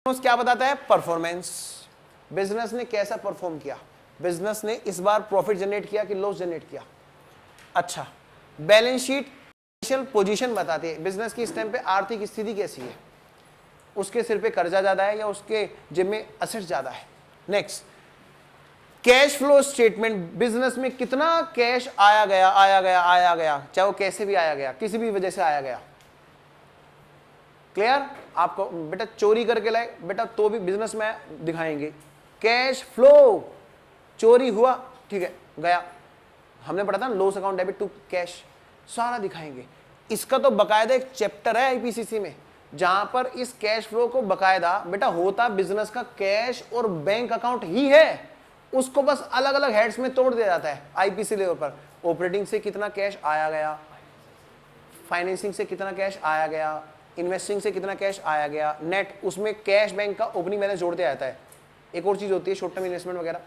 क्या बताता है? परफॉर्मेंस। बिजनेस ने कैसा परफॉर्म किया, बिजनेस ने इस बार प्रॉफिट जनरेट किया कि लॉस जनरेट किया। अच्छा, बैलेंस शीट पोजीशन बताती है बिजनेस की इस टाइम पे आर्थिक स्थिति कैसी है, उसके सिर पे कर्जा ज्यादा है या उसके जिम में असेट ज्यादा है। Next, cash flow statement, business में कितना कैश आया गया आया गया आया गया, चाहे वो कैसे भी आया गया, किसी भी वजह से आया गया। क्लियर? आपको बेटा चोरी करके लाए बेटा तो भी बिजनेस में दिखाएंगे कैश फ्लो, चोरी हुआ ठीक है गया, हमने पढ़ा था loss account debit to cash, सारा दिखाएंगे। इसका तो बकायदा एक चैप्टर है आईपीसीसी में जहां पर इस कैश फ्लो को बकायदा बेटा होता बिजनेस का कैश और बैंक अकाउंट ही है, उसको बस अलग अलग हेड्स में तोड़ दिया जाता है आईपीसी लेवल पर। ऑपरेटिंग से कितना कैश आया गया, फाइनेंसिंग से कितना कैश आया गया, इन्वेस्टिंग से कितना कैश आया गया, नेट, उसमें कैश बैंक का ओपनिंग बैलेंस जोड़ दिया जाता है। एक और चीज होती है शॉर्ट टर्म इन्वेस्टमेंट वगैरह,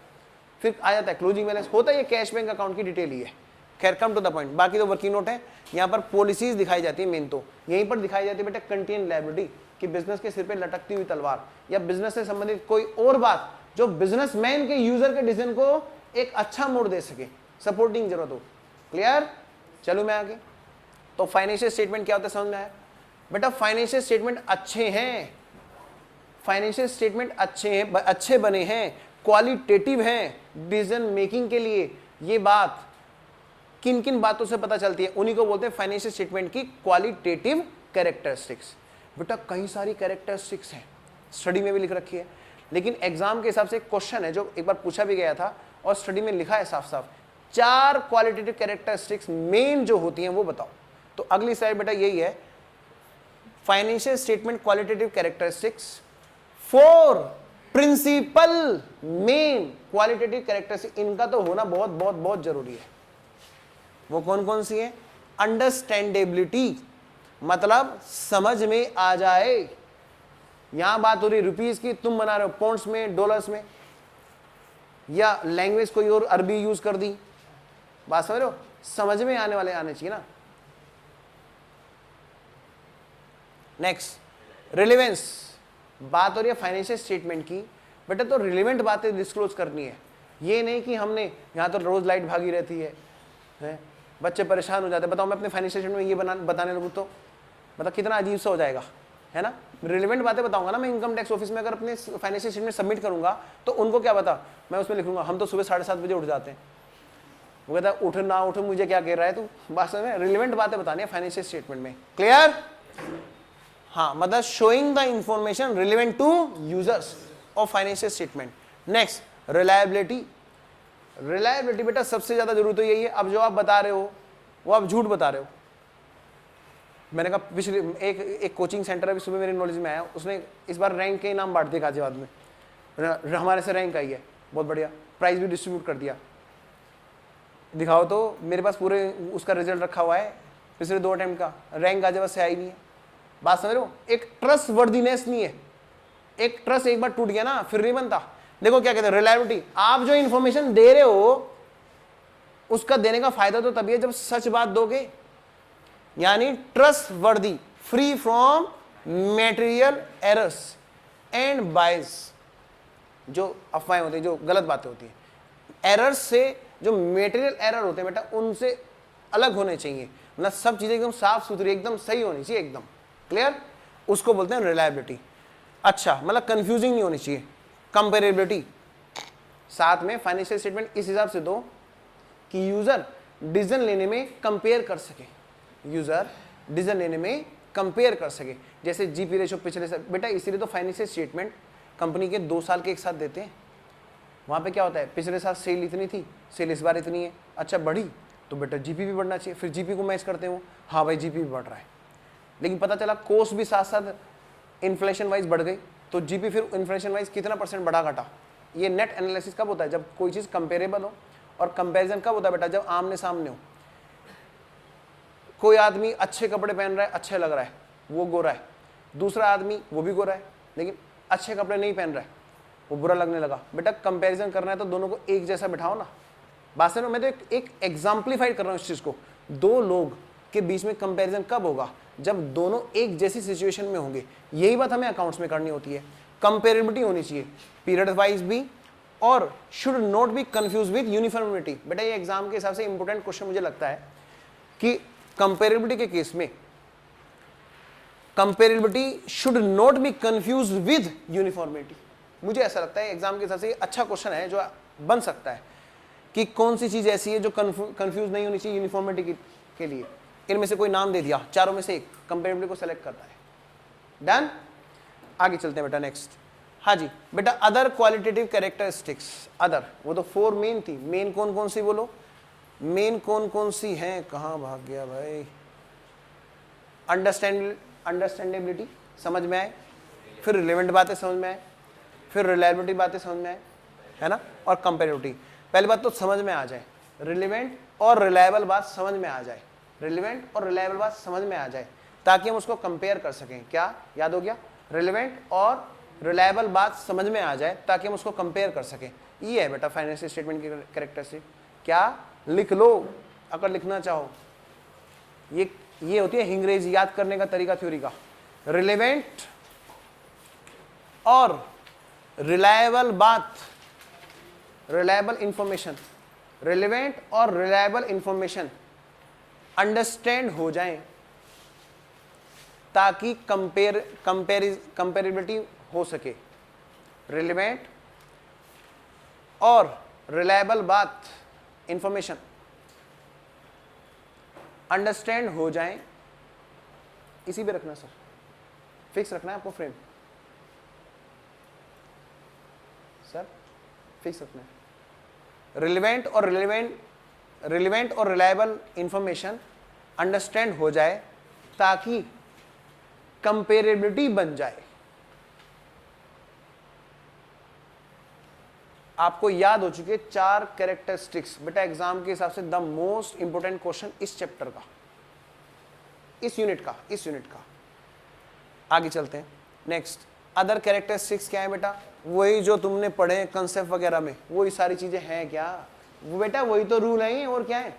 फिर आ जाता है क्लोजिंग बैलेंस, होता है ये कैश बैंक अकाउंट की डिटेल ही है। खैर कम टू द पॉइंट, बाकी तो वर्किंग नोट है। यहाँ पर पॉलिसीज दिखाई जाती है, मेन तो यहीं पर दिखाई जाती है बेटा कंटेन लायबिलिटी, कि बिजनेस के सिर पे लटकती हुई तलवार या बिजनेस से संबंधित कोई और बात जो बिजनेसमैन के यूजर के डिसीजन को एक अच्छा मोड़ दे सके, सपोर्टिंग जरूरत हो। क्लियर? चलो मैं आगे। तो फाइनेंशियल स्टेटमेंट क्या होता है समझ में आया बेटा? फाइनेंशियल स्टेटमेंट अच्छे हैं, फाइनेंशियल स्टेटमेंट अच्छे हैं, अच्छे बने हैं, क्वालिटेटिव हैं डिसीजन मेकिंग के लिए। ये बात किन किन बातों से पता चलती है, उन्हीं को बोलते हैं फाइनेंशियल स्टेटमेंट की क्वालिटेटिव कैरेक्टरिस्टिक्स। बेटा कई सारी कैरेक्टरिस्टिक्स हैं, स्टडी में भी लिख रखी है, लेकिन एग्जाम के हिसाब से एक क्वेश्चन है जो एक बार पूछा भी गया था और स्टडी में लिखा है साफ साफ, 4 क्वालिटेटिव कैरेक्टरिस्टिक्स मेन जो होती हैं वो बताओ। तो अगली स्लाइड बेटा यही है, financial statement qualitative characteristics, 4 principal main qualitative characteristics, इनका तो होना बहुत बहुत बहुत जरूरी है। वो कौन कौन सी है? अंडरस्टैंडेबिलिटी, मतलब समझ में आ जाए। यहां बात हो रही रुपीज की, तुम बना रहे हो पॉन्ड्स में, डॉलर्स में, या लैंग्वेज कोई और अरबी यूज कर दी, बात समझ रहे हो? समझ में आने वाले आने चाहिए ना। नेक्स्ट, रिलेवेंस, बात हो रही है फाइनेंशियल स्टेटमेंट की, बेटा तो रिलेवेंट बातें डिस्क्लोज करनी है। ये नहीं कि हमने यहां तो रोज लाइट भागी रहती है, बच्चे परेशान हो जाते हैं, बताओ मैं अपने फाइनेंशियल स्टेटमेंट में ये बताने लगूँ तो मतलब कितना अजीब सा हो जाएगा, है ना। रिलेवेंट बातें बताऊंगा ना मैं इनकम टैक्स ऑफिस में, अगर अपने फाइनेंशियल स्टेटमेंट सबमिट करूंगा तो उनको क्या पता, मैं उसमें लिखूंगा हम तो सुबह 7:30 बजे उठ जाते हैं, वो कहता है उठ ना उठ मुझे क्या कह रहा है तू, बात में रिलेवेंट बातें बतानी है फाइनेंशियल स्टेटमेंट में। क्लियर? हाँ, मतलब showing the information relevant to users of financial statement. Next, reliability, reliability बेटा सबसे ज्यादा जरूरत तो यही है। अब जो आप बता रहे हो वो आप झूठ बता रहे हो। मैंने कहा पिछले एक कोचिंग सेंटर अभी सुबह मेरी नॉलेज में आया, उसने इस बार रैंक के इनाम बांट दिए गाजियाबाद में, हमारे से रैंक आई है, बहुत बढ़िया, प्राइज भी डिस्ट्रीब्यूट कर दिया। दिखाओ तो, मेरे पास पूरे उसका रिजल्ट रखा हुआ है पिछले 2 अटेम्प्ट का, रैंक गाजियाबाद से आई नहीं है। बात समझ रहे हो? एक ट्रस्ट वर्दीनेस नहीं है, एक ट्रस्ट एक बार टूट गया ना फिर नहीं बनता। देखो क्या कहते हैं, रिलायबिलिटी, आप जो इंफॉर्मेशन दे रहे हो उसका देने का फायदा तो तभी है जब सच बात दोगे, यानी ट्रस्ट वर्दी, free from material errors and बायस, जो अफवाहें होती है, जो गलत बातें होती हैं, एरर्स से जो मेटेरियल एरर होते हैं बेटा उनसे अलग होने चाहिए, मतलब सब चीजें एकदम साफ सुथरी एकदम सही होनी चाहिए एकदम। क्लियर? उसको बोलते हैं रिलायबिलिटी। अच्छा, मतलब कंफ्यूजिंग नहीं होनी चाहिए। कंपेरेबिलिटी, साथ में फाइनेंशियल स्टेटमेंट इस हिसाब से दो कि यूजर डिसीजन लेने में कंपेयर कर सके, यूजर डिसीजन लेने में कंपेयर कर सके। जैसे जीपी रेशो पिछले साल बेटा, इसीलिए तो फाइनेंशियल स्टेटमेंट कंपनी के 2 साल के एक साथ देते हैं। वहां पे क्या होता है, पिछले साल सेल इतनी थी, सेल इस बार इतनी है, अच्छा बढ़ी तो बेटा जीपी भी बढ़ना चाहिए, फिर जीपी को मैच करते हो, हाँ भाई जीपी भी बढ़ रहा है, लेकिन पता चला कॉस्ट भी साथ साथ इन्फ्लेशन वाइज बढ़ गई, तो जीपी फिर इन्फ्लेशन वाइज कितना % बढ़ा घटा। ये नेट एनालिसिस कब होता है, जब कोई चीज कंपेरेबल हो, और कंपैरिजन कब होता है बेटा, जब आमने सामने हो। कोई आदमी अच्छे कपड़े पहन रहा है, अच्छा लग रहा है, वो गोरा है, दूसरा आदमी वो भी गोरा है लेकिन अच्छे कपड़े नहीं पहन रहा है, वो बुरा लगने लगा। बेटा कंपैरिजन करना है तो दोनों को एक जैसा बिठाओ ना। बात से मैं तो एक एग्जाम्पलीफाइड कर रहा हूँ इस चीज को। 2 लोग के बीच में कंपैरिजन कब होगा, जब दोनों एक जैसी सिचुएशन में होंगे। यही बात हमें अकाउंट्स में करनी होती है। कंपेरेबिलिटी होनी चाहिए पीरियड वाइज भी, और should not be confuse with uniformity. बेटा ये एग्जाम के हिसाब से इंपॉर्टेंट क्वेश्चन मुझे लगता है कि कंपेरेबिलिटी के केस में comparability should not be confuse with uniformity. मुझे ऐसा लगता है एग्जाम के हिसाब से अच्छा क्वेश्चन है जो बन सकता है कि कौन सी चीज ऐसी है जो कंफ्यूज नहीं होनी चाहिए यूनिफॉर्मिटी के लिए। इनमें से कोई नाम दे दिया, चारों में से एक, कंपेरेबिलिटी को सेलेक्ट करता है। डन, आगे चलते हैं बेटा नेक्स्ट। हाँ जी बेटा, अदर क्वालिटेटिव कैरेक्टरिस्टिक्स। अदर, वो तो 4 मेन थी। मेन कौन कौन सी बोलो, मेन कौन कौन सी हैं, कहाँ भाग गया भाई। अंडरस्टैंडेबिलिटी समझ में आए, फिर रिलेवेंट बातें समझ में आए, फिर रिलायबिलिटी बातें समझ में आए, है ना, और कंपेरेबिलिटी। पहली बात तो समझ में आ जाए, रिलेवेंट और रिलायबल बात समझ में आ जाए, रिलेवेंट और रिलायबल बात समझ में आ जाए, ताकि हम उसको कंपेयर कर सकें। क्या याद हो गया, रिलेवेंट और रिलायबल बात समझ में आ जाए ताकि हम उसको कंपेयर कर सकें। ये है बेटा फाइनेंशियल स्टेटमेंट की कैरेक्टरिस्टिक। क्या लिख लो अगर लिखना चाहो, ये होती है अंग्रेजी याद करने का तरीका थ्योरी का। रिलेवेंट और रिलायबल बात, रिलायबल इंफॉर्मेशन, रिलेवेंट और रिलायबल इंफॉर्मेशन अंडरस्टैंड हो जाएं ताकि कंपेरेबिलिटी हो सके। रिलेवेंट और रिलायबल बात, इंफॉर्मेशन अंडरस्टैंड हो जाएं। इसी पे रखना सर, फिक्स रखना है आपको फ्रेम सर, फिक्स रखना है। रिलेवेंट और रिलायबल इंफॉर्मेशन अंडरस्टैंड हो जाए ताकि कंपेरेबिलिटी बन जाए। आपको याद हो चुके 4 कैरेक्टरिस्टिक्स बेटा एग्जाम के हिसाब से द मोस्ट इंपोर्टेंट क्वेश्चन इस चैप्टर का, इस यूनिट का। आगे चलते हैं नेक्स्ट। अदर कैरेक्टरिस्टिक्स क्या है बेटा, वही जो तुमने पढ़े कंसेप्ट वगैरह में, वही सारी चीजें हैं। क्या वो बेटा, वही तो रूल है, और क्या है,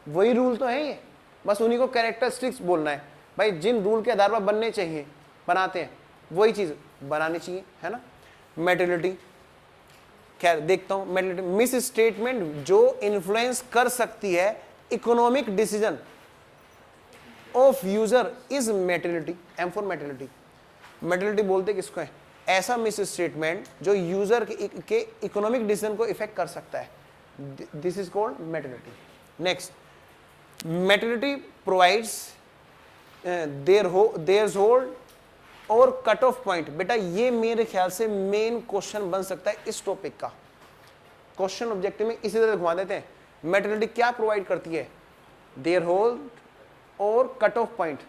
वही रूल तो है ये, बस उन्हीं को कैरेक्टरिस्टिक्स बोलना है भाई। जिन रूल के आधार पर बनने चाहिए बनाते हैं, वही चीज बनानी चाहिए, है ना। मेटेरियलिटी, खैर देखता हूं। मेटेरियलिटी मिस स्टेटमेंट जो इन्फ्लुएंस कर सकती है economic decision of user is materiality. M for materiality. Materiality बोलते किसको है, ऐसा मिस स्टेटमेंट जो यूजर के इकोनॉमिक डिसीजन को इफेक्ट कर सकता है, this is called materiality. Next, materiality provides threshold और कट ऑफ पॉइंट। बेटा ये मेरे ख्याल से मेन क्वेश्चन बन सकता है इस टॉपिक का। क्वेश्चन ऑब्जेक्टिव में इसी तरह घुमा देते हैं। मेटेरियलिटी क्या प्रोवाइड करती है, देयर होल्ड और कट ऑफ पॉइंट।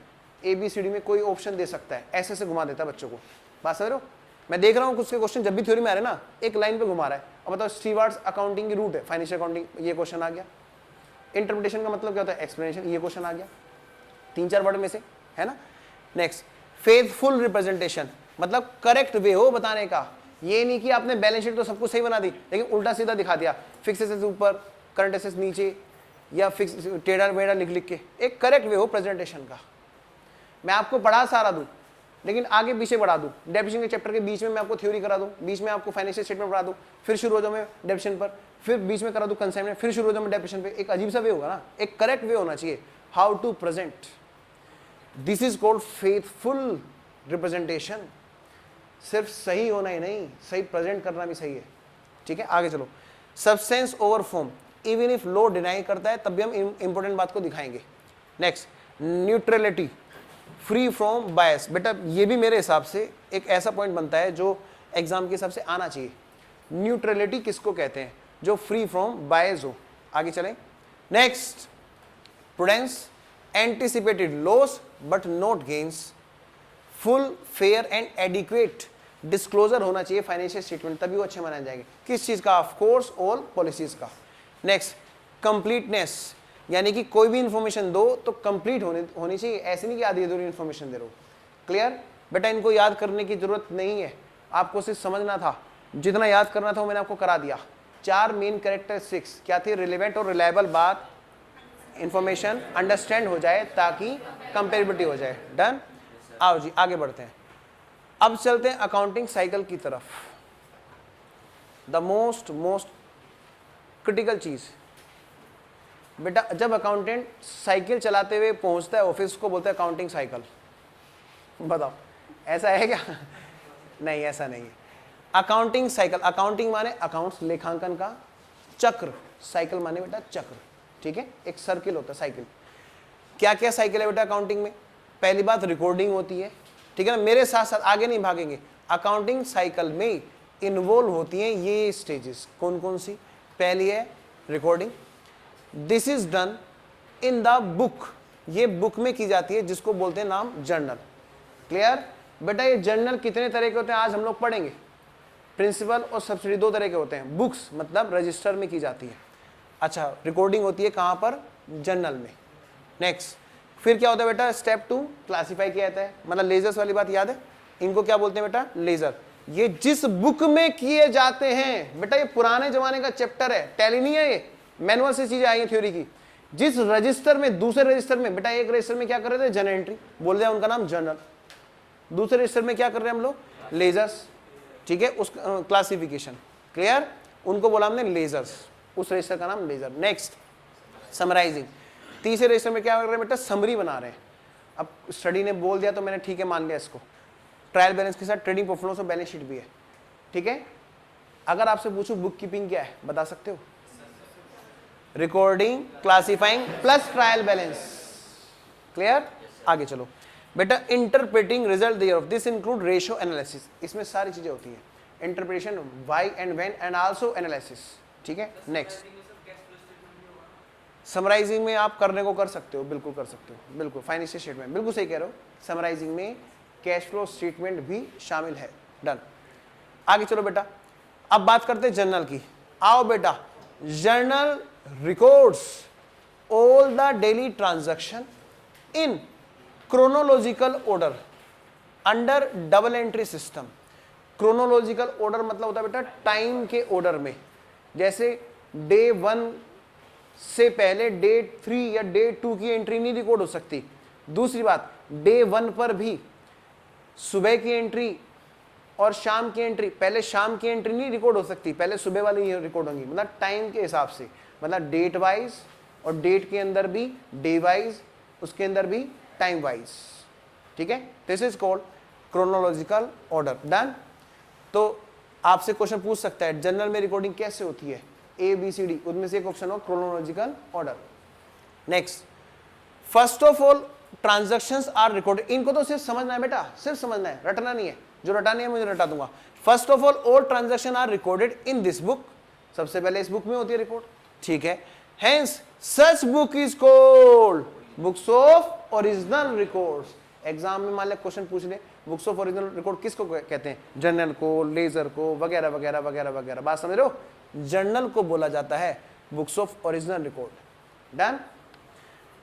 ABCD में कोई ऑप्शन दे सकता है, ऐसे से घुमा देता है बच्चों को। बात समझ रहे हो, मैं देख रहा हूं कुछ के क्वेश्चन जब भी थ्योरी में आ रहे हैं ना, एक लाइन पे घुमा रहा है। अब बताओ स्टीवर्ड्स अकाउंटिंग की रूट है, फाइनेंशियल अकाउंटिंग, ये क्वेश्चन आ गया। इंटरप्रिटेशन का मतलब क्या होता है, एक्सप्लेनेशन, ये क्वेश्चन आ गया। 3-4 वर्ड में से, है ना। नेक्स्ट, फेथफुल रिप्रेजेंटेशन, मतलब करेक्ट वे हो बताने का। ये नहीं कि आपने बैलेंस शीट तो सब कुछ सही बना दी लेकिन उल्टा सीधा दिखा दिया, फिक्स एसेट्स ऊपर, करंट एसेट्स नीचे, या फिक्स टेढ़ा मेढ़ा लिख के। एक करेक्ट वे हो प्रेजेंटेशन का। मैं आपको पढ़ा सारा दूं लेकिन आगे पीछे बढ़ा दूं, डेफिनेशन के चैप्टर के बीच में मैं आपको थ्योरी करा दूं, बीच में आपको फाइनेंशियल स्टेटमेंट पढ़ा दूं, फिर शुरू हो जाऊं मैं डेफिनेशन पर, फिर बीच में करा दूं कंसेप्ट, फिर शुरू हो जाऊं मैं डेफिनेशन पे। एक अजीब सा वे होगा ना, एक करेक्ट वे होना चाहिए how to present. This is called faithful representation. सिर्फ सही होना ही नहीं, सही प्रेजेंट करना भी सही है। ठीक है, आगे चलो। Substance over form, even if law deny करता है तब भी हम इंपॉर्टेंट बात को दिखाएंगे। नेक्स्ट, न्यूट्रलिटी, फ्री फ्रॉम बायस। बेटा ये भी मेरे हिसाब से एक ऐसा पॉइंट बनता है जो एग्जाम के हिसाब से आना चाहिए। न्यूट्रलिटी किसको कहते हैं, जो फ्री फ्रॉम बायस हो। आगे चलें। Next, prudence, anticipated loss but not gains, full fair and adequate disclosure होना चाहिए फाइनेंशियल स्टेटमेंट, तभी वो अच्छे माने जाएंगे। किस चीज का, ऑफ कोर्स ऑल पॉलिसीज का। नेक्स्ट, कंप्लीटनेस, यानी कि कोई भी इंफॉर्मेशन दो तो कंप्लीट होनी चाहिए, ऐसे नहीं कि आधी अधूरी इंफॉर्मेशन दे रहे हो। क्लियर बेटा, इनको याद करने की जरूरत नहीं है, आपको सिर्फ समझना था। जितना याद करना था वो मैंने आपको करा दिया। 4 मेन कैरेक्टरिस्टिक्स क्या थी, रिलेवेंट और रिलायबल बात, इंफॉर्मेशन अंडरस्टैंड हो जाए ताकि कंपेरेबिलिटी हो जाए। डन। आओ जी आगे बढ़ते हैं। अब चलते हैं अकाउंटिंग साइकिल की तरफ। द मोस्ट क्रिटिकल चीज बेटा, जब अकाउंटेंट साइकिल चलाते हुए पहुंचता है ऑफिस को बोलते हैं अकाउंटिंग साइकिल। बताओ ऐसा है क्या? नहीं, ऐसा नहीं है। अकाउंटिंग साइकिल, अकाउंटिंग माने अकाउंट्स, लेखांकन का चक्र, साइकिल माने बेटा चक्र, ठीक है, एक सर्किल होता है साइकिल। क्या क्या साइकिल है बेटा अकाउंटिंग में? पहली बात रिकॉर्डिंग होती है, ठीक है ना, मेरे साथ साथ आगे नहीं भागेंगे। अकाउंटिंग साइकिल में इन्वॉल्व होती हैं ये स्टेजेस, कौन कौन सी? पहली है recording, this is done in the book, ये बुक में की जाती है जिसको बोलते हैं नाम जर्नल। क्लियर बेटा? ये जर्नल कितने तरह के होते हैं आज हम लोग पढ़ेंगे। प्रिंसिपल और सब्सिडी दो तरह के होते हैं। बुक्स मतलब रजिस्टर में की जाती है, अच्छा, रिकॉर्डिंग होती है कहां पर? जर्नल में। नेक्स्ट, फिर क्या होता है बेटा? स्टेप 2 क्लासिफाई किया जाता है, मतलब लेजर्स वाली बात याद है, इनको क्या बोलते हैं बेटा? लेजर। ये जिस बुक में किए जाते हैं बेटा, ये पुराने जमाने का चैप्टर है, टैली नहीं है, ये मैनुअल से चीजें आई है थ्योरी की। जिस रजिस्टर में, दूसरे रजिस्टर में बेटा, एक रजिस्टर में क्या कर रहे थे? जर्नल एंट्री, बोल रहे हैं उनका नाम जर्नल। दूसरे रजिस्टर में क्या कर रहे हैं हम लोग? लेजर्स, ठीक है, उस क्लासिफिकेशन। क्लियर? उनको बोला हमने लेजर्स, उस रजिस्टर का नाम लेजर। नेक्स्ट समराइजिंग, तीसरे रजिस्टर में क्या कर रहे हैं बेटा? समरी बना रहे हैं। अब स्टडी ने बोल दिया तो मैंने ठीक है मान लिया इसको। ट्रायल बैलेंस के साथ ट्रेडिंग परफॉर्मेंस और बैलेंस शीट भी है, ठीक है। अगर आपसे पूछूं बुक कीपिंग क्या है, बता सकते हो? Recording, classifying plus trial balance. Clear? आगे चलो बेटा, interpreting result thereof this include ratio analysis, इसमें सारी चीजें होती हैं, interpretation, why and when and also analysis, ठीक है। नेक्स्ट, समराइजिंग में आप करने को कर सकते हो, बिल्कुल कर सकते हो, बिल्कुल फाइनेंशियल स्टेटमेंट, बिल्कुल सही कह रहे हो। समराइजिंग में कैश फ्लो स्टेटमेंट भी शामिल है। डन। आगे चलो बेटा, अब बात करते हैं जर्नल की। आओ बेटा, journal records all the daily transaction in chronological order under double entry system. Chronological order मतलब होता है बेटा टाइम के ऑर्डर में, जैसे डे 1 से पहले डे 3 या डे 2 की एंट्री नहीं रिकॉर्ड हो सकती। दूसरी बात, डे 1 पर भी सुबह की एंट्री और शाम की एंट्री, पहले शाम की एंट्री नहीं रिकॉर्ड हो सकती, पहले सुबह वाली ही रिकॉर्ड होंगी, मतलब टाइम के हिसाब से, मतलब डेट वाइज, और डेट के अंदर भी डे वाइज, उसके अंदर भी टाइम वाइज, ठीक है। This is called chronological order. Done. तो आपसे क्वेश्चन पूछ सकता है जर्नल में रिकॉर्डिंग कैसे होती है, ABCD, उनमें से एक ऑप्शन हो chronological order. Next, first of all transactions are recorded, इनको तो सिर्फ समझना है बेटा, सिर्फ समझना है, रटना नहीं है, जो रटा नहीं है मुझे रटा दूंगा। First of all transaction are recorded in this book, सबसे पहले इस बुक में होती है रिकॉर्ड, ठीक है। Hence such book is called books of original records. Exam में मान लिया क्वेश्चन पूछ ले, बुक्स ऑफ ओरिजिनल रिकॉर्ड किसको कहते हैं? जर्नल को, लेजर को, वगैरह वगैरह वगैरह वगैरह, बात समझ रहे हो? जर्नल को बोला जाता है books of original record. Done.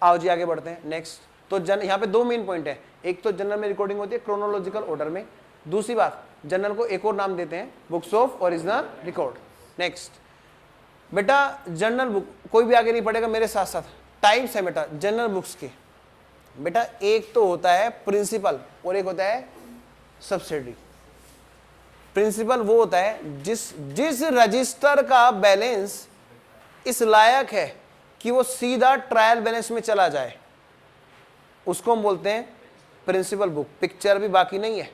आओ जी आगे बढ़ते हैं। नेक्स्ट, तो यहाँ पे दो मेन पॉइंट है, एक तो जर्नल में रिकॉर्डिंग होती है क्रोनोलॉजिकल ऑर्डर में, दूसरी बात जर्नल को एक और नाम देते हैं books of original record. Next बेटा, जर्नल बुक कोई भी आगे नहीं पढ़ेगा मेरे साथ साथ, टाइप्स है बेटा जर्नल बुक्स के। बेटा एक तो होता है प्रिंसिपल और एक होता है सब्सिडी। प्रिंसिपल वो होता है जिस रजिस्टर का बैलेंस इस लायक है कि वो सीधा ट्रायल बैलेंस में चला जाए, उसको हम बोलते हैं प्रिंसिपल बुक। पिक्चर भी बाकी नहीं है,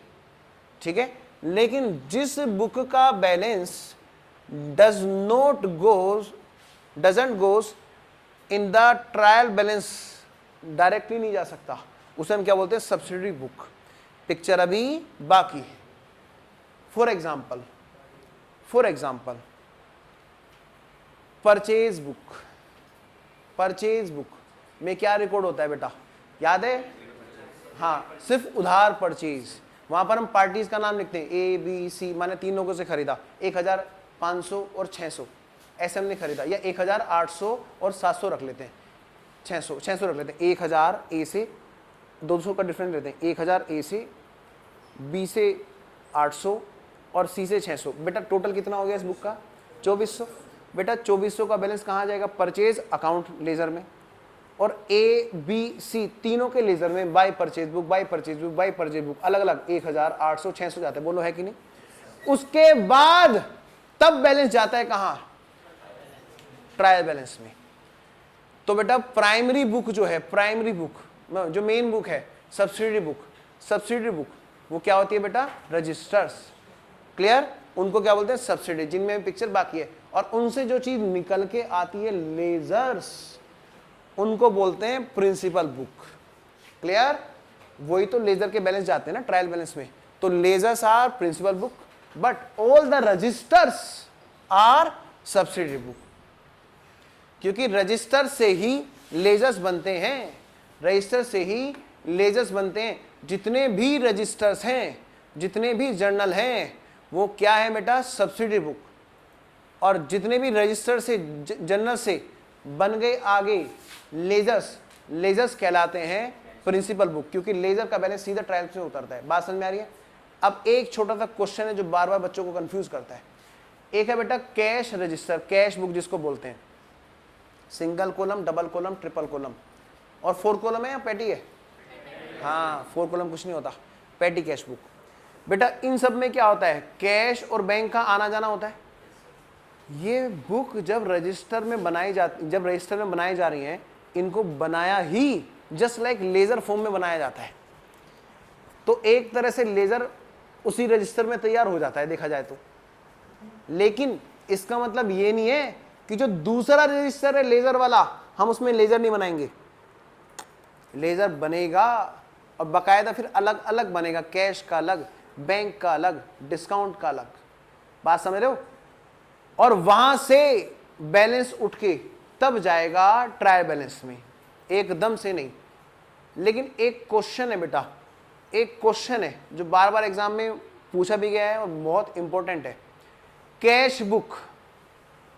ठीक है, लेकिन जिस बुक का balance doesn't goes in the trial balance, directly नहीं जा सकता, उसे हम क्या बोलते हैं? Subsidiary book. पिक्चर अभी बाकी है। फॉर एग्जाम्पल परचेज बुक में क्या रिकॉर्ड होता है बेटा, याद है? हाँ, सिर्फ उधार परचेज, वहां पर हम पार्टीज का नाम लिखते हैं ABC, माने 3 लोगों से खरीदा, 1500 और 600 ऐसे हमने खरीदा, या 1800 और 700 रख लेते हैं, 600 रख लेते हैं। 1000 A से 200 का डिफरेंस लेते हैं, 1000 A से, B से 800 और C से 600। बेटा टोटल कितना हो गया इस बुक का? 2400। बेटा 2400 का बैलेंस कहाँ जाएगा? परचेज अकाउंट लेजर में, और ए बी सी तीनों के लेजर में by purchase book, by purchase book, by purchase book अलग अलग 1000, 800, 600 जाते हैं, बोलो है कि नहीं। उसके बाद तब बैलेंस जाता है कहां, ट्रायल बैलेंस में। तो बेटा प्राइमरी बुक जो है, प्राइमरी बुक जो मेन बुक है, सब्सिडरी बुक, सब्सिडरी बुक वो क्या होती है बेटा, रजिस्टर्स। क्लियर, उनको क्या बोलते हैं, सब्सिडी, जिनमें पिक्चर बाकी है। और उनसे जो चीज निकल के आती है, लेजर्स, उनको बोलते हैं प्रिंसिपल बुक। क्लियर, वही तो लेजर के बैलेंस जाते हैं ना ट्रायल बैलेंस में। तो ledgers are principal book but all the registers are subsidiary book, क्योंकि रजिस्टर से ही लेजर्स बनते हैं, रजिस्टर से ही लेजर्स बनते हैं। जितने भी रजिस्टर्स हैं, जितने भी जर्नल हैं, वो क्या है बेटा, सब्सिडरी बुक। और जितने भी रजिस्टर से जर्नल से बन गए आगे लेजर्स, लेजर्स कहलाते हैं प्रिंसिपल बुक, क्योंकि लेजर का बैलेंस सीधा ट्रायल से उतरता है। बात समझ में आ रही है। अब एक छोटा सा क्वेश्चन है जो बार बार बच्चों को कंफ्यूज करता है। एक है बेटा कैश रजिस्टर, कैश बुक जिसको बोलते हैं, single column, double column, triple column, और 4 कॉलम है या पैटी है, हाँ 4 कॉलम कुछ नहीं होता, पैटी कैश बुक। बेटा इन सब में क्या होता है, कैश और बैंक का आना जाना होता है। ये बुक जब रजिस्टर में बनाई जाती, जब रजिस्टर में बनाई जा रही हैं, इनको बनाया ही जस्ट लाइक लेजर फॉर्म में बनाया जाता है। तो एक तरह से लेजर उसी रजिस्टर में तैयार हो जाता है देखा जाए तो। लेकिन इसका मतलब ये नहीं है कि जो दूसरा रजिस्टर है लेजर वाला, हम उसमें लेजर नहीं बनाएंगे। लेजर बनेगा और बकायदा फिर अलग अलग बनेगा, कैश का अलग, बैंक का अलग, डिस्काउंट का अलग। बात समझ रहे हो। और वहां से बैलेंस उठ के तब जाएगा ट्रायल बैलेंस में, एकदम से नहीं। लेकिन एक क्वेश्चन है बेटा, एक क्वेश्चन है जो बार बार एग्जाम में पूछा भी गया है और बहुत इंपॉर्टेंट है। कैश बुक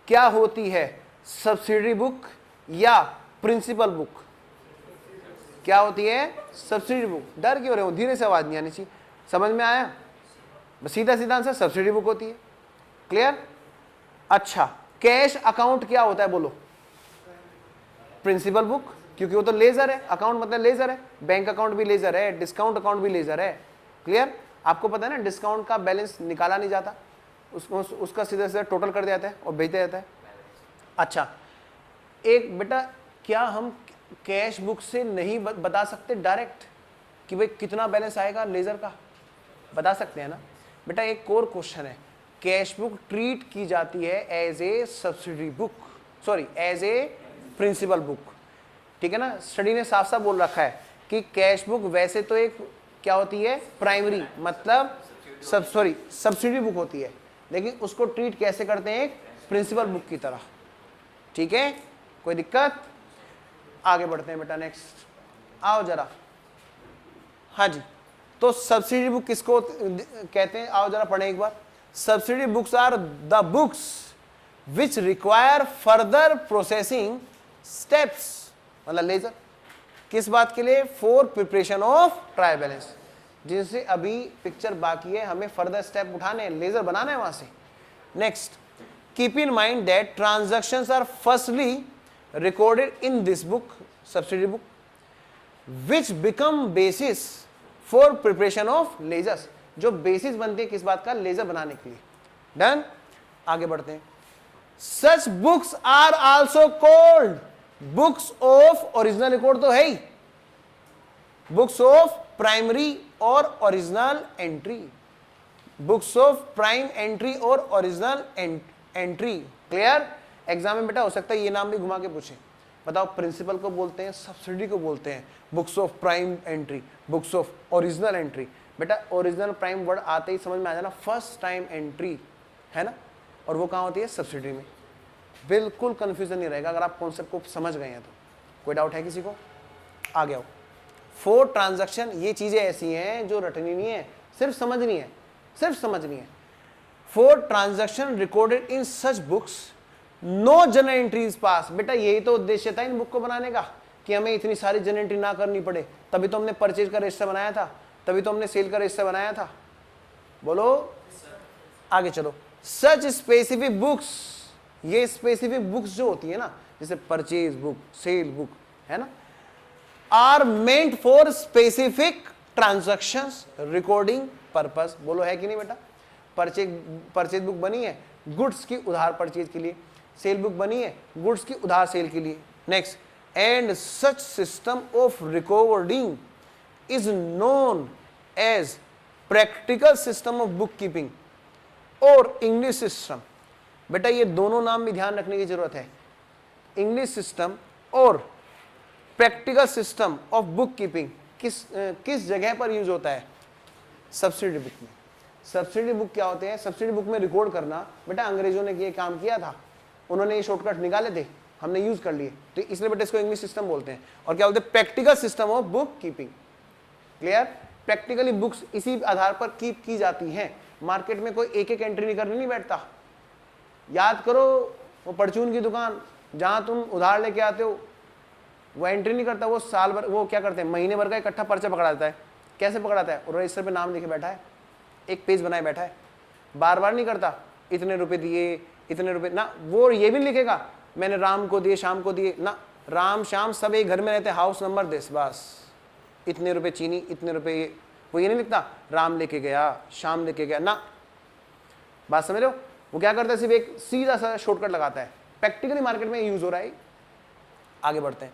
क्या होती है, सब्सिडरी बुक या प्रिंसिपल बुक? क्या होती है, सब्सिडरी बुक। डर क्यों रहे हो, धीरे से आवाज नहीं आनी चाहिए। समझ में आया, बस सीधा सीधा आंसर सब्सिडरी बुक होती है। क्लियर। अच्छा, कैश अकाउंट क्या होता है बोलो, प्रिंसिपल बुक, क्योंकि वो तो लेजर है, अकाउंट मतलब लेजर है। बैंक अकाउंट भी लेजर है, डिस्काउंट अकाउंट भी लेजर है। क्लियर। आपको पता है ना डिस्काउंट का बैलेंस निकाला नहीं जाता, उसका सीधा सीधा टोटल कर दिया जाता है और भेज दिया जाता है। अच्छा, एक बेटा क्या हम कैश बुक से नहीं बता सकते डायरेक्ट कि भाई कितना बैलेंस आएगा लेजर का? बता सकते हैं ना बेटा। एक और क्वेश्चन है, कैश बुक ट्रीट की जाती है as a subsidiary book, sorry as a principal book. ठीक है ना, स्टडी ने साफ साफ बोल रखा है कि कैश बुक वैसे तो एक क्या होती है, प्राइमरी मतलब सब्सिडरी बुक होती है, लेकिन उसको ट्रीट कैसे करते हैं, एक प्रिंसिपल बुक की तरह। ठीक है, कोई दिक्कत? आगे बढ़ते हैं बेटा, नेक्स्ट आओ जरा। हाँ जी, तो सब्सिडरी बुक किसको कहते हैं, आओ जरा पढ़ें एक बार। Subsidiary books are the books which require further processing steps, मतलब लेजर, किस बात के लिए, for preparation of trial balance, जिनसे अभी पिक्चर बाकी है, हमें फर्दर स्टेप उठाने हैं, लेजर बनाना है वहां से। Next, keep in mind that transactions are firstly recorded in this book, subsidiary book, which become basis for preparation of lasers, जो बेसिस बनते हैं किस बात का, लेजर बनाने के लिए। डन, आगे बढ़ते हैं। such books are also called books of original record, तो है ही, books of primary और original entry, books of prime entry और original entry। क्लियर। एग्जाम में बेटा हो सकता है ये नाम भी घुमा के पूछे, बताओ प्रिंसिपल को बोलते हैं, सब्सिडी को बोलते हैं books of prime entry, books of original entry. बेटा ओरिजिनल प्राइम वर्ड आते ही समझ में आ जाना, फर्स्ट टाइम एंट्री है ना, और वो कहाँ होती है, सब्सिडी में। बिल्कुल कंफ्यूजन नहीं रहेगा अगर आप कॉन्सेप्ट को समझ गए हैं तो। कोई डाउट है किसी को? आ गया हो। फॉर ट्रांजैक्शन, ये चीजें ऐसी हैं जो रटनी नहीं है, सिर्फ समझनी है, सिर्फ समझनी है। For transaction recorded in such books no journal entries pass. बेटा यही तो उद्देश्य था इन बुक को बनाने का, कि हमें इतनी सारी जनरल एंट्री ना करनी पड़े, तभी तो हमने परचेज का रजिस्टर बनाया था, तभी तो हमने सेल का रजिस्टर बनाया था। बोलो आगे चलो। सच स्पेसिफिक बुक्स, ये स्पेसिफिक बुक्स जो होती है ना, जैसे परचेज बुक, सेल बुक, है ना, are meant for specific transactions recording purpose. बोलो है कि नहीं बेटा? परचेज बुक बनी है गुड्स की उधार परचेज के लिए, सेल बुक बनी है गुड्स की उधार सेल के लिए। Next, and such system of recording is known as practical system of book keeping और इंग्लिश सिस्टम। बेटा ये दोनों नाम भी ध्यान रखने की जरूरत है, इंग्लिश सिस्टम और practical system of book keeping किस जगह पर यूज होता है? सब्सिडी बुक में। सब्सिडी बुक क्या होते हैं? सब्सिडी बुक में रिकॉर्ड करना बेटा अंग्रेजों ने ये काम किया था, उन्होंने ये शॉर्टकट निकाले थे, हमने यूज कर लिए, तो इसलिए बेटा इसको इंग्लिश सिस्टम बोलते हैं। और क्या बोलते हैं? Practical system of book keeping. Clear? Practically books इसी आधार पर कीप की जाती हैं, मार्केट में कोई एक एक एंट्री नहीं करने नहीं बैठता। याद करो वो परचून की दुकान जहां तुम उधार लेके आते हो, वो एंट्री नहीं करता, वो साल भर, वो क्या करते हैं, महीने भर का इकट्ठा पर्चा पकड़ाता है। कैसे पकड़ाता है? और रजिस्टर पे नाम लिखे बैठा है, एक पेज बनाए बैठा है, बार बार नहीं करता इतने रुपए दिए इतने रुपए ना, वो ये भी लिखेगा मैंने राम को दिए शाम को दिए ना, राम शाम सब एक घर में रहते, हाउस नंबर दिस, बस इतने रुपए चीनी इतने रुपए ये, वो ये नहीं लिखता राम लेके गया शाम लेके गया ना। बात समझ रहे हो? वो क्या करता है? सिर्फ एक सीधा सा शॉर्टकट लगाता है। प्रैक्टिकली मार्केट में यूज हो रहा है। आगे बढ़ते हैं।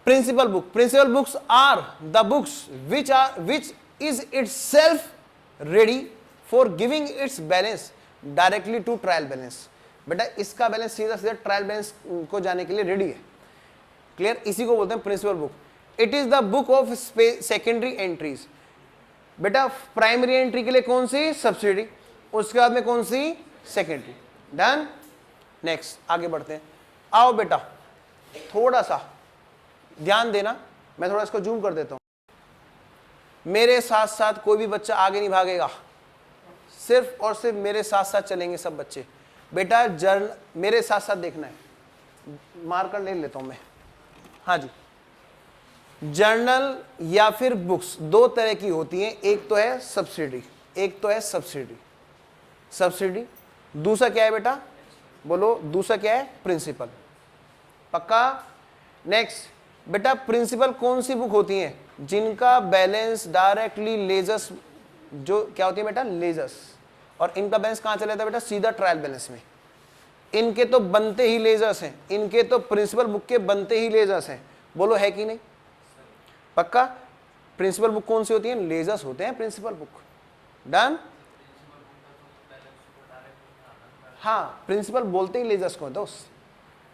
Principal book. Principal books are the books which is itself ready for giving its balance directly to trial balance. बेटा इसका बैलेंस सीधा सीधा ट्रायल बैलेंस को जाने के लिए रेडी है। क्लियर? इसी को बोलते हैं principal book. It is the book of secondary entries. बेटा प्राइमरी एंट्री के लिए कौन सी? सब्सिडी, उसके बाद में कौन सी? सेकेंडरी। डन? नेक्स्ट आगे बढ़ते हैं। आओ बेटा थोड़ा सा ध्यान देना, मैं थोड़ा इसको जूम कर देता हूं। मेरे साथ साथ कोई भी बच्चा आगे नहीं भागेगा, सिर्फ और सिर्फ मेरे साथ साथ चलेंगे सब बच्चे। बेटा मेरे साथ साथ देखना है, मार्कर ले लेता हूं मैं। हाँ जी, जर्नल या फिर बुक्स दो तरह की होती हैं, एक तो है सब्सिडी, एक तो है सब्सिडी। सब्सिडी दूसरा क्या है बेटा? बोलो दूसरा क्या है? प्रिंसिपल। पक्का? नेक्स्ट बेटा प्रिंसिपल कौन सी बुक होती हैं? जिनका बैलेंस डायरेक्टली लेजर्स, जो क्या होती है बेटा? लेजर्स। और इनका बैलेंस कहां चला जाता है बेटा? सीधा ट्रायल बैलेंस में। इनके तो बनते ही लेजर्स हैं, इनके तो प्रिंसिपल बुक के बनते ही लेजर्स हैं। बोलो है कि नहीं? पक्का? प्रिंसिपल बुक कौन सी होती है? लेजर्स होते हैं प्रिंसिपल बुक। डन? हाँ, प्रिंसिपल बोलते ही लेजर्स को दोस्त,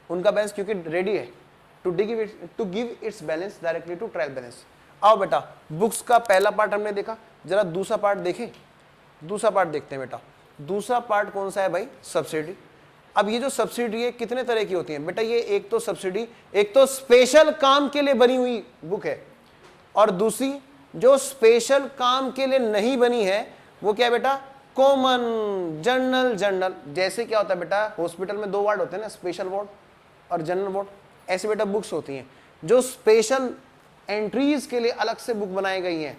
उनका बैलेंस क्योंकि रेडी है to give its balance directly to trial balance. आओ बेटा बुक्स का पहला पार्ट हमने देखा, जरा दूसरा पार्ट देखें। दूसरा पार्ट देखते हैं बेटा। दूसरा पार्ट कौन सा है भाई? सब्सिडी। अब ये जो सब्सिडी है कितने तरह की होती है बेटा? ये एक तो सब्सिडी, एक तो स्पेशल काम के लिए बनी हुई बुक है, और दूसरी जो स्पेशल काम के लिए नहीं बनी है वो क्या है बेटा? Common journal. जर्नल जैसे क्या होता है बेटा? हॉस्पिटल में दो वार्ड होते हैं ना, स्पेशल वार्ड और जनरल वार्ड। ऐसे बेटा बुक्स होती हैं जो स्पेशल एंट्रीज के लिए अलग से बुक बनाई गई हैं,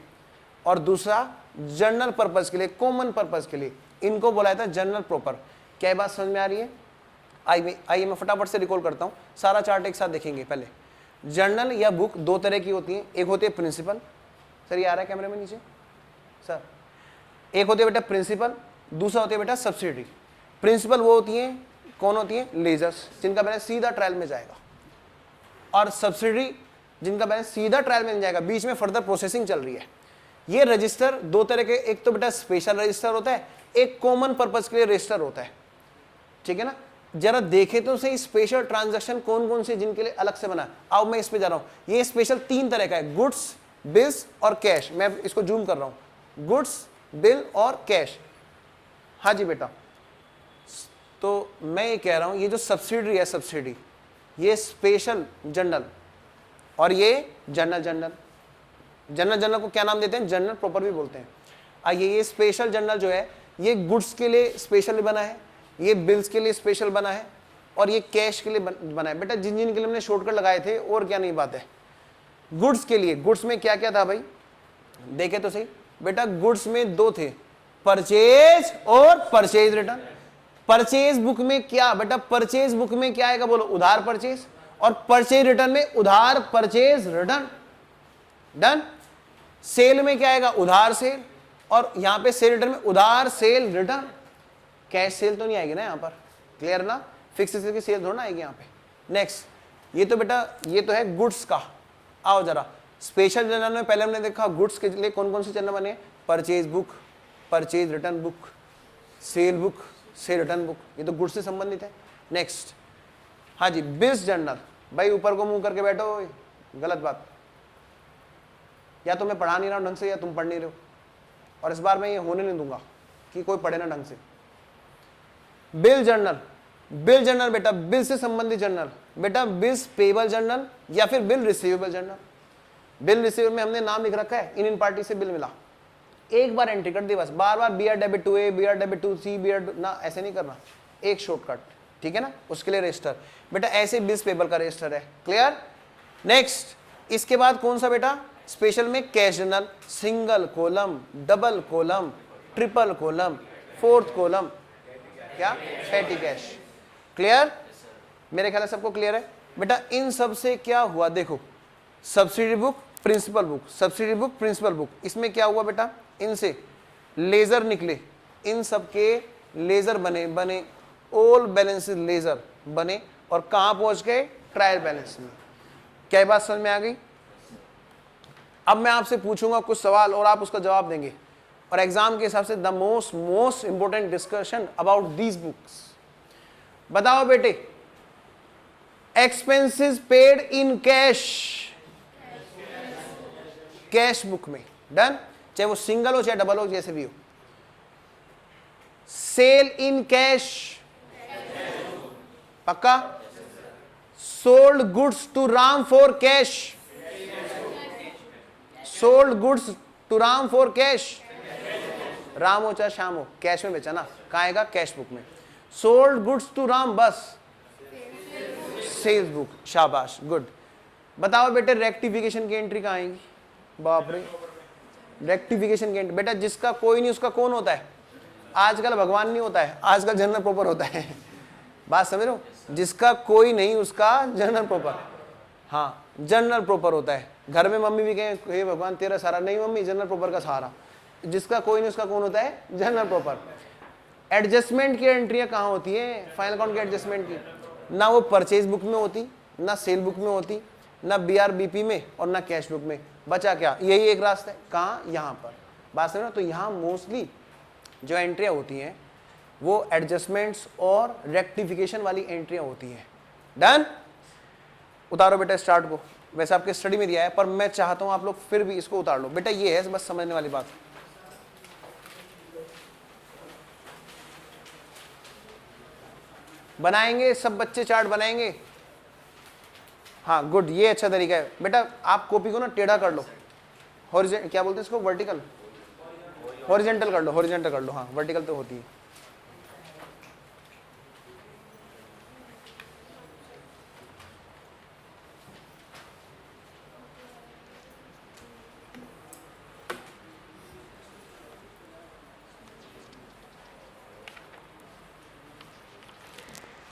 और दूसरा जनरल पर्पस के लिए, कॉमन पर्पस के लिए, इनको बोला जाता है जनरल प्रॉपर। क्या बात समझ में आ रही है? आइए मैं फटाफट से रिकॉल करता हूं, सारा चार्ट एक साथ देखेंगे। पहले जर्नल या बुक दो तरह की होती हैं, एक होती है प्रिंसिपल। सर ये आ रहा है कैमरे में नीचे सर? एक होती है बेटा प्रिंसिपल, दूसरा होती है बेटा सब्सिडी। प्रिंसिपल वो होती है, कौन होती है? लेजर्स, जिनका बैलेंस सीधा ट्रायल में जाएगा, और सब्सिडी जिनका बैलेंस सीधा ट्रायल में जाएगा, बीच में फर्दर प्रोसेसिंग चल रही है। ये रजिस्टर दो तरह के, एक तो बेटा स्पेशल रजिस्टर होता है, एक कॉमन पर्पस के लिए रजिस्टर होता है। ठीक है ना? जरा देखे तो सही स्पेशल ट्रांजैक्शन कौन कौन से जिनके लिए अलग से बना। अब मैं इस पे जा रहा हूं। ये स्पेशल तीन तरह का है, गुड्स, बिल्स और कैश। मैं इसको जूम कर रहा हूं, गुड्स, बिल और कैश। हाँ जी बेटा, तो मैं ये कह रहा हूं ये जो सब्सिडी है, सब्सिडी ये स्पेशल जनरल, और ये जनरल जनरल। जनरल जनरल को क्या नाम देते हैं? जनरल प्रॉपर भी बोलते हैं। आइए ये स्पेशल जनरल जो है ये गुड्स के लिए स्पेशल बना है, ये बिल्स के लिए स्पेशल बना है, और ये कैश के लिए बना है। बेटा जिन जिन के लिए हमने शॉर्टकट लगाए थे, और क्या नहीं बात है। गुड्स के लिए, गुड्स में क्या क्या था भाई? देखे तो सही बेटा, गुड्स में दो थे, परचेज और परचेज रिटर्न। परचेज बुक में क्या बेटा? परचेज बुक में क्या आएगा? बोलो उधार परचेज, और परचेज रिटर्न में उधार परचेज रिटर्न, डन। सेल में क्या आएगा, उधार सेल, और यहां पे सेल रिटर्न में उधार सेल रिटर्न। कैश सेल तो नहीं आएगी ना यहां पर, क्लियर ना, फिक्स की सेल थोड़ा ना आएगी यहां पे। नेक्स्ट, ये तो बेटा ये तो है गुड्स का। आओ जरा स्पेशल जर्नल में पहले हमने देखा गुड्स के लिए कौन कौन से जर्नल बने, purchase book, purchase return book, cell book, cell return book, ये तो गुड्स से संबंधित है। नेक्स्ट, हाँ जी, बिल्स जर्नल। भाई ऊपर को मुंह करके बैठो, गलत बात, या तो मैं पढ़ा नहीं रहा हूं ढंग से या तुम पढ़ नहीं रहे हो, और इस बार मैं ये होने नहीं दूंगा कि कोई पढ़े ना ढंग से। बिल जर्नल, बिल जर्नल बेटा बिल से संबंधित जर्नल, बेटा बिल्स पेबल जर्नल या फिर bill receivable journal. Bill receivable में हमने नाम लिख रखा है, इन पार्टी से बिल मिला, एक बार एंट्री कर दी बस, बार बार B R debit to A, B R debit to C, B R ना, ऐसे नहीं करना, एक शॉर्टकट, ठीक है ना, उसके लिए रजिस्टर। बेटा ऐसे बिल्स पेबल का रजिस्टर है, क्लियर। नेक्स्ट, इसके बाद कौन सा बेटा, स्पेशल में cash journal, single column, double column, triple column, fourth column, क्या, पेटी कैश, क्लियर। मेरे ख्याल से सबको क्लियर है बेटा। इन सब से क्या हुआ देखो, subsidy book, principal book, subsidy book, principal book, इसमें क्या हुआ बेटा, इनसे लेजर निकले, इन सब के लेजर बने, ऑल बैलेंस लेजर बने, और कहां पहुंच गए, ट्रायल बैलेंस में। क्या बात समझ में आ गई। अब मैं आपसे पूछूंगा कुछ सवाल और आप उसका जवाब देंगे, और एग्जाम के हिसाब से the most important discussion about these books. बताओ बेटे, expenses paid in cash, cash book में, डन, चाहे वो सिंगल हो चाहे डबल हो, जैसे भी हो। सेल इन कैश, पक्का। Sold goods to Ram for cash, sold goods to Ram for cash, Ram हो चाहे शाम हो, कैश में बेचा ना, कहां आएगा, कैश बुक में। सोल्ड गुड्स टू राम, बस सेल्स बुक, शाबाश, गुड। बताओ बेटे रेक्टिफिकेशन की एंट्री कहां आएगी, बाप रे, रेक्टिफिकेशन की एंट्री, बेटा जिसका कोई नहीं उसका कौन होता है, आजकल भगवान नहीं होता है, आजकल जनरल प्रॉपर होता है। बात समझ रहे हो, जिसका कोई नहीं उसका जनरल प्रॉपर, हाँ जनरल प्रॉपर होता है। घर में मम्मी भी कहें हे भगवान तेरा सहारा, नहीं मम्मी जनरल प्रॉपर का सहारा, जिसका कोई नहीं उसका कौन होता है, जनरल प्रॉपर। एडजस्टमेंट की एंट्रियां कहाँ होती है, फाइनल अकाउंट की एडजस्टमेंट की, ना वो परचेज बुक में होती, ना सेल बुक में होती, ना बीआरबीपी में, और ना कैश बुक में। बचा क्या, यही एक रास्ता है, कहाँ, यहाँ पर। बात समझ रहे हो, तो यहाँ मोस्टली जो एंट्रियां होती हैं वो एडजस्टमेंट्स और रेक्टिफिकेशन वाली एंट्रियां होती हैं। डन, उतारो बेटा स्टार्ट को, वैसे आपके स्टडी में दिया है पर मैं चाहता हूं आप लोग फिर भी इसको उतार लो बेटा, ये है बस समझने वाली बात। बनाएंगे सब बच्चे, चार्ट बनाएंगे, हाँ गुड, ये अच्छा तरीका है बेटा। आप कॉपी को ना टेढ़ा कर लो, हॉरिजॉन्टल क्या बोलते हैं इसको, वर्टिकल, हॉरिजॉन्टल कर लो, हॉरिजॉन्टल कर लो, हाँ वर्टिकल तो होती है।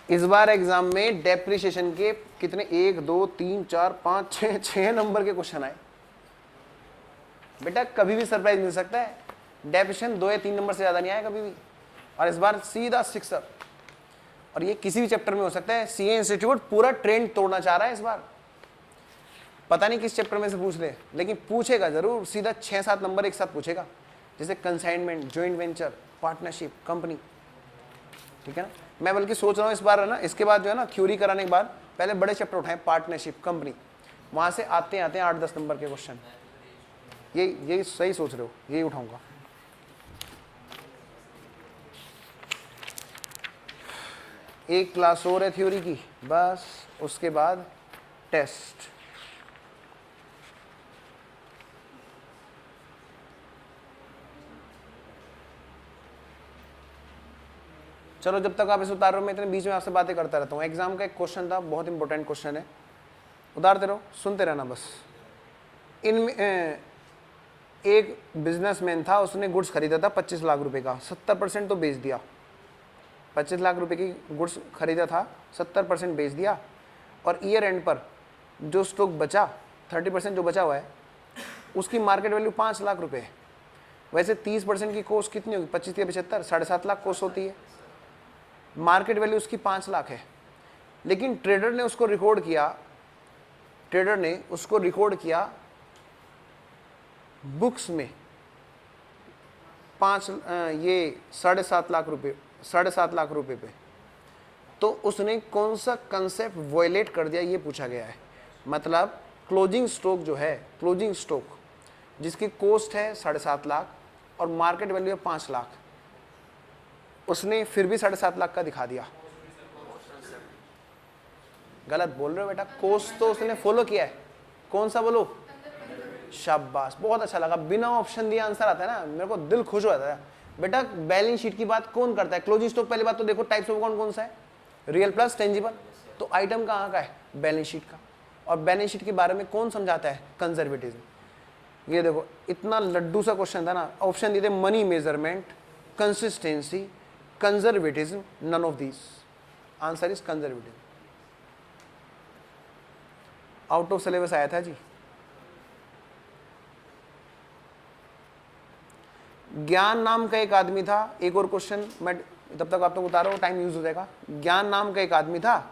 इस बार एग्जाम में डेप्रिसिएशन के कितने, 1 2 3 4 5 6 नंबर के क्वेश्चन आए बेटा, कभी भी सरप्राइज मिल सकता है। डेप्रिसिएशन 2 या 3 नंबर से ज्यादा नहीं आया कभी भी, और इस बार सीधा 6, और ये किसी भी चैप्टर में हो सकता है। सीए इंस्टीट्यूट पूरा ट्रेंड तोड़ना चाह रहा है इस बार, पता नहीं किस चैप्टर में से पूछ ले, लेकिन पूछेगा जरूर, सीधा 6-7 नंबर एक साथ पूछेगा, जैसे consignment, joint venture, partnership, company, ठीक है ना। मैं बल्कि सोच रहा हूँ इस बार है ना, इसके बाद जो है ना थ्योरी कराने के बाद पहले बड़े चैप्टर उठाएं, पार्टनरशिप, कंपनी, वहां से आते आते 8-10 नंबर के क्वेश्चन। यही सही सोच रहे हो, यही उठाऊंगा। एक क्लास और है थ्योरी की, बस उसके बाद टेस्ट। चलो जब तक आप इसे उतार रहे हो, मैं इतने बीच में आपसे बातें करता रहता हूँ। एग्जाम का एक क्वेश्चन था, बहुत इंपॉर्टेंट क्वेश्चन है, उतारते रहो, सुनते रहना बस। इनमें एक बिजनेसमैन था, उसने गुड्स खरीदा था 25 लाख रुपए का, 70% तो बेच दिया। 25 लाख रुपए की गुड्स खरीदा था, 70% बेच दिया, और ईयर एंड पर जो स्टॉक बचा 30% जो बचा हुआ है उसकी मार्केट वैल्यू 5 लाख रुपए है। वैसे 30% की कॉस्ट कितनी होगी, 25 या 75, 7.5 लाख कॉस्ट होती है। मार्केट वैल्यू उसकी 5 लाख है, लेकिन ट्रेडर ने उसको रिकॉर्ड किया बुक्स में 7.5 लाख रुपए पे। तो उसने कौन सा कंसेप्ट वायलेट कर दिया, ये पूछा गया है। मतलब क्लोजिंग स्टॉक जो है, क्लोजिंग स्टॉक जिसकी कॉस्ट है 7.5 लाख और मार्केट वैल्यू है 5 लाख, उसने फिर भी 7.5 लाख का दिखा दिया। गलत बोल रहे हो बेटा, कॉस्ट तो उसने फॉलो किया है। कौन सा बोलो, शाबाश, बहुत अच्छा लगा। बिना ऑप्शन दिए आंसर आता है ना, मेरे को दिल खुश हो जाता है। बेटा बैलेंस शीट की बात कौन करता है, क्लोजिंग स्टॉक। पहली बात तो देखो टाइप्स ऑफ अकाउंट कौन सा है, रियल प्लस टेंजिबल। तो आइटम कहाँ का है, बैलेंस शीट का। और बैलेंस शीट के बारे में कौन समझाता है, कंजर्वेटिज्म। ये देखो इतना लड्डू सा क्वेश्चन था ना, ऑप्शन दिए थे money measurement, consistency, conservatism, none of these. Answer is conservatism. Out of syllabus आया था जी। ज्ञान नाम का एक आदमी था, एक और क्वेश्चन मैं तब तक आप तक उतारो, टाइम यूज हो जाएगा। ज्ञान नाम का एक आदमी था,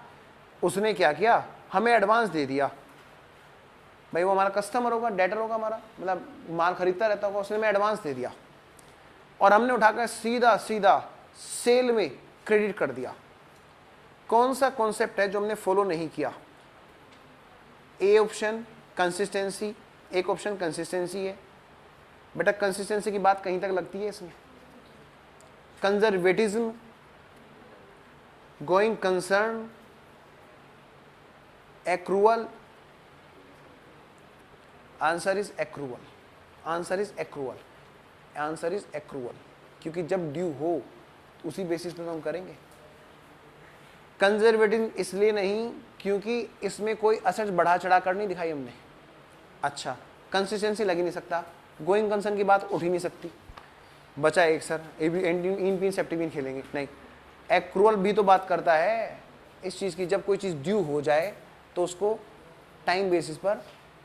उसने क्या किया, हमें एडवांस दे दिया। भाई वो हमारा कस्टमर होगा, डेटर होगा हमारा, मतलब माल खरीदता रहता होगा, उसने हमें एडवांस दे दिया और हमने उठाकर सीधा सीधा सेल में क्रेडिट कर दिया। कौन सा कॉन्सेप्ट है जो हमने फॉलो नहीं किया। ए ऑप्शन कंसिस्टेंसी, एक ऑप्शन कंसिस्टेंसी है। बेटा कंसिस्टेंसी की बात कहीं तक लगती है इसमें। Conservatism, going concern, accrual. Answer is accrual, answer is accrual, answer is accrual. क्योंकि जब ड्यू हो उसी बेसिस पे तो हम करेंगे। कंजर्वेटिज्म इसलिए नहीं क्योंकि इसमें कोई असर बढ़ा चढ़ा कर नहीं दिखाई हमने। अच्छा, कंसिस्टेंसी लग ही नहीं सकता, गोइंग कंसर्न की बात उठ ही नहीं सकती। बचा एक सर इन पिन सेप्टिपिन खेलेंगे, नहीं। एक्रूअल भी तो बात करता है इस चीज़ की, जब कोई चीज़ ड्यू हो जाए तो उसको टाइम बेसिस पर,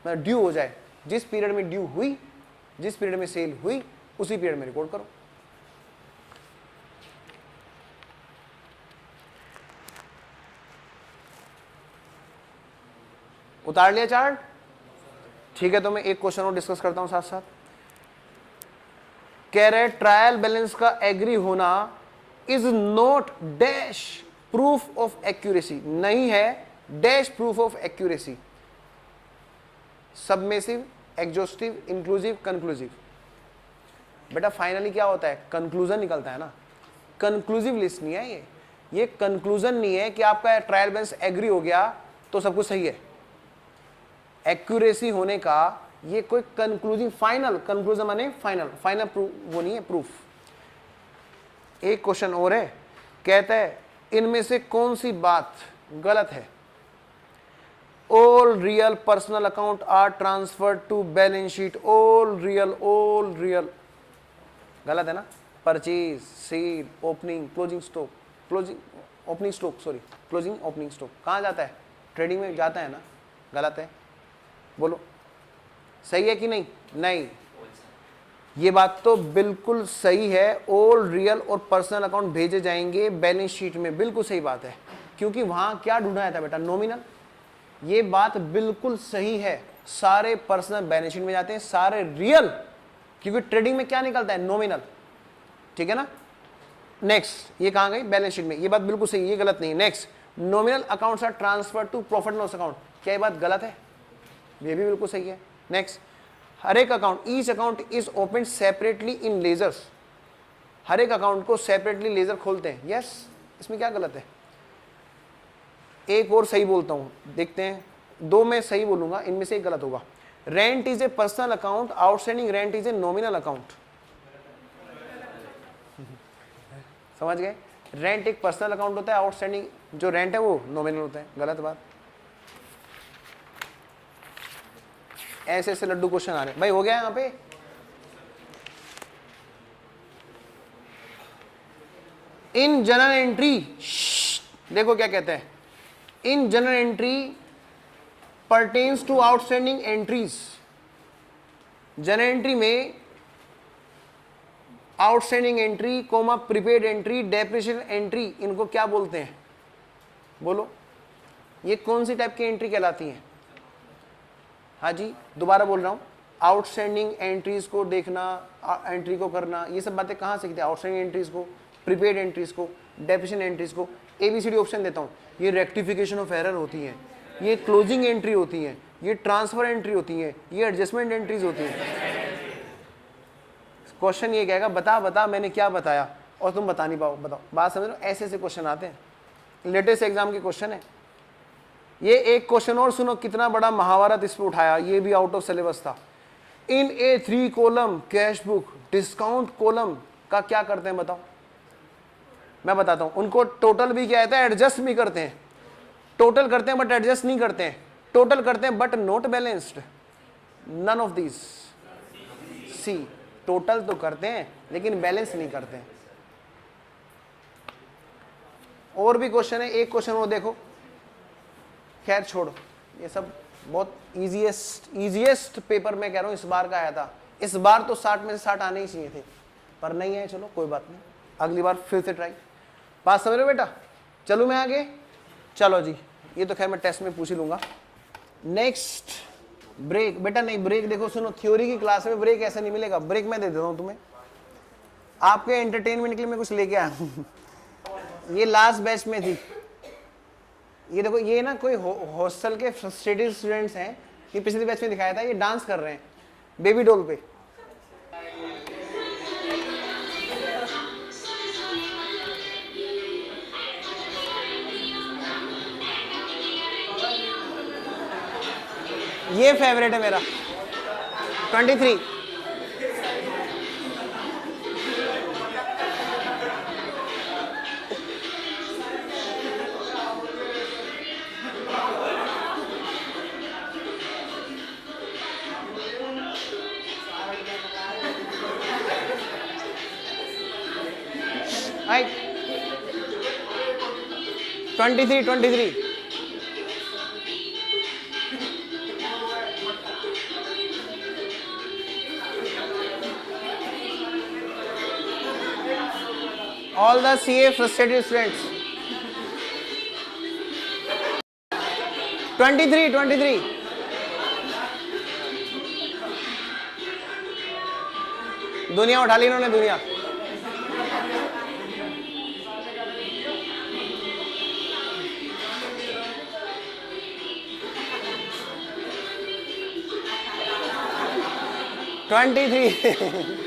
मतलब ड्यू हो जाए, जिस पीरियड में ड्यू हुई, जिस पीरियड में सेल हुई उसी पीरियड में रिकॉर्ड करो। उतार लिया चार्ट, ठीक है। तो मैं एक क्वेश्चन और डिस्कस करता हूं साथ साथ। कह रहे ट्रायल बैलेंस का एग्री होना is not dash proof of accuracy, नहीं है dash proof of accuracy. Submissive, exhaustive, inclusive, conclusive. बेटा फाइनली क्या होता है, कंक्लूजन निकलता है ना। कंक्लूसिव लिस्ट नहीं है ये कंक्लूजन नहीं है कि आपका ट्रायल बैलेंस एग्री हो गया तो सब कुछ सही है। एक्यूरेसी होने का ये कोई कंक्लूसिव, फाइनल, कंक्लूजन माने फाइनल, फाइनल प्रूफ वो नहीं है, प्रूफ। एक क्वेश्चन और है, कहता है इनमें से कौन सी बात गलत है। All real personal account are transferred to balance sheet, all real गलत है ना। Purchase, sale, opening, closing stock, closing opening stock, sorry closing opening stock कहाँ जाता है, ट्रेडिंग में जाता है ना। गलत है, बोलो सही है कि नहीं। नहीं, ये बात तो बिल्कुल सही है। ऑल रियल और पर्सनल अकाउंट भेजे जाएंगे बैलेंस शीट में, बिल्कुल सही बात है। क्योंकि वहां क्या ढूंढा था बेटा, नॉमिनल। ये बात बिल्कुल सही है, सारे पर्सनल बैलेंस शीट में जाते हैं, सारे रियल, क्योंकि ट्रेडिंग में क्या निकलता है, नॉमिनल, ठीक है ना। नेक्स्ट, ये कहां गई, बैलेंस शीट में, ये बात बिल्कुल सही, ये गलत नहीं। Next, nominal accounts are transfer to profit loss account, क्या ये बात गलत है, ये भी बिल्कुल सही है। नेक्स्ट, हर एक account, each account is open separately in ledgers, हर एक अकाउंट को सेपरेटली लेजर खोलते हैं, यस, इसमें क्या गलत है। एक और सही बोलता हूं, देखते हैं, दो में सही बोलूंगा, इनमें से एक गलत होगा। Rent is a personal account, outstanding rent is a nominal account. समझ गए, रेंट एक पर्सनल अकाउंट होता है, आउटस्टैंडिंग जो रेंट है वो नॉमिनल होता है, गलत बात। ऐसे ऐसे लड्डू क्वेश्चन आ रहे हैं भाई, हो गया यहां पे। इन जनरल एंट्री देखो क्या कहते हैं, in journal entry pertains to outstanding entries. Journal entry में outstanding entry comma prepaid entry depreciation entry, इनको क्या बोलते हैं बोलो? ये कौन सी टाइप की एंट्री कहलाती है? हाँ जी, दोबारा बोल रहा हूँ, आउटस्टैंडिंग एंट्रीज को देखना, एंट्री को करना, ये सब बातें कहाँ सीखते हैं? आउटस्टैंडिंग एंट्रीज को, प्रीपेड एंट्रीज को, डेप्रिसिएशन एंट्रीज को। ABCD ऑप्शन देता हूँ, ये रेक्टिफिकेशन ऑफ एरर होती है, ये क्लोजिंग एंट्री होती है, ये ट्रांसफर एंट्री होती है, ये एडजस्टमेंट एंट्रीज होती है। क्वेश्चन ये कहेगा बता बता मैंने क्या बताया, और तुम बता नहीं पाओ। बताओ, बात समझ लो, ऐसे ऐसे क्वेश्चन आते हैं, लेटेस्ट एग्जाम के क्वेश्चन है ये। एक क्वेश्चन और सुनो, कितना बड़ा महाभारत इस पर उठाया, ये भी आउट ऑफ सिलेबस था। इन ए 3 column cash book discount column का क्या करते हैं बताओ? मैं बताता हूं, उनको टोटल भी क्या कहता है, एडजस्ट भी करते हैं। टोटल करते हैं बट एडजस्ट नहीं करते हैं, टोटल करते हैं but not balanced, none of this. See, total तो करते हैं लेकिन बैलेंस नहीं करते हैं। और भी क्वेश्चन है, एक क्वेश्चन वो देखो, खैर छोड़ो, ये सब बहुत इजीएस्ट पेपर मैं कह रहा हूँ इस बार का आया था। इस बार तो 60 में से 60 आने ही चाहिए थे, पर नहीं है, चलो कोई बात नहीं, अगली बार फिर से ट्राई। बात समझ रहे हो बेटा? चलूँ मैं आगे? चलो जी, ये तो खैर मैं टेस्ट में पूछ ही लूँगा। Next break. बेटा नहीं, ब्रेक देखो सुनो, थ्योरी की क्लास में ब्रेक ऐसा नहीं मिलेगा, ब्रेक मैं दे देता हूँ तुम्हें, आपके एंटरटेनमेंट के लिए मैं कुछ लेके आया हूँ। ये लास्ट बैच में थी, ये देखो, ये ना कोई हॉस्टल के फ्रस्ट्रेटेड स्टूडेंट्स हैं, ये पिछले बैच में दिखाया था, ये डांस कर रहे हैं बेबी डॉल पे। ये फेवरेट है मेरा, 23। Right. 23. All the CA frustrated students. 23. दुनिया उठा ली इन्होंने, दुनिया। ट्वेंटी 23